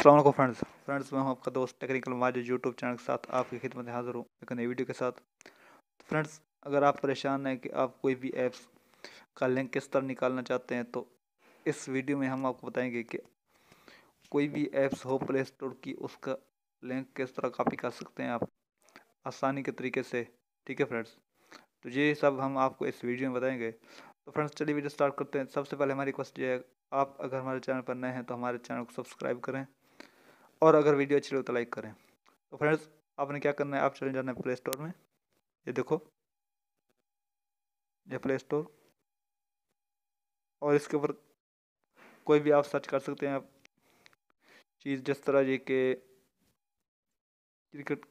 अस्सलाम वालेकुम फ्रेंड्स मैं हूं आपका दोस्त टेक्निकल माजिद यूट्यूब चैनल के साथ आपकी खिदमत में हाजिर हूं एक नई वीडियो के साथ। तो फ्रेंड्स, अगर आप परेशान हैं कि आप कोई भी ऐप्स का लिंक किस तरह निकालना चाहते हैं, तो इस वीडियो में हम आपको बताएंगे कि कोई भी ऐप्स हो प्ले स्टोर की, उसका लिंक किस तरह कॉपी कर सकते हैं आप आसानी के तरीके से। ठीक है फ्रेंड्स, तो ये सब हम आपको इस वीडियो में बताएंगे। तो फ्रेंड्स, चलिए वीडियो स्टार्ट करते हैं। सबसे पहले हमारी रिक्वेस्ट ये है, आप अगर हमारे चैनल पर नए हैं तो हमारे चैनल को सब्सक्राइब करें और अगर वीडियो अच्छी लगे तो लाइक करें। तो फ्रेंड्स, आपने क्या करना है, आप चले जाना है प्ले स्टोर में। ये देखो, ये प्ले स्टोर, और इसके ऊपर कोई भी आप सर्च कर सकते हैं आप चीज़, जिस तरह ये कि क्रिकेट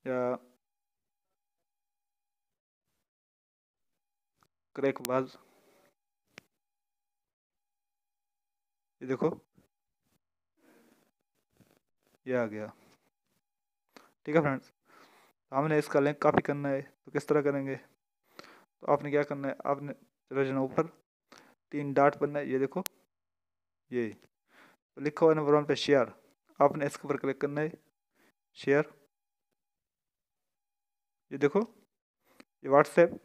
या क्रैकबाज। ये देखो, ये आ गया। ठीक है फ्रेंड्स, तो हमने इसका लिंक कॉपी करना है, तो किस तरह करेंगे? तो आपने क्या करना है, आपने चले जाना ऊपर, 3 डॉट बनना है, ये देखो, ये तो लिखा हुआ है नंबर 1 पे शेयर। आपने इसके ऊपर क्लिक करना है, शेयर। ये देखो, ये व्हाट्सएप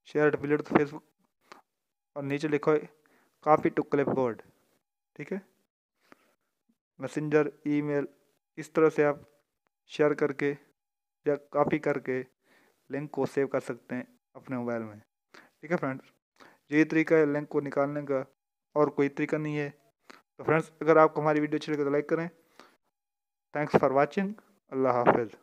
शेयर डिलीट तो फेसबुक, और नीचे लिखा है कॉपी टू क्लिपबोर्ड। ठीक है, मैसेंजर, ईमेल, इस तरह से आप शेयर करके या कॉपी करके लिंक को सेव कर सकते हैं अपने मोबाइल में। ठीक है फ्रेंड्स, यही तरीका है लिंक को निकालने का, और कोई तरीका नहीं है। तो फ्रेंड्स, अगर आपको हमारी वीडियो अच्छी लगे तो लाइक करें। Thanks for watching. अल्लाह हाफिज़।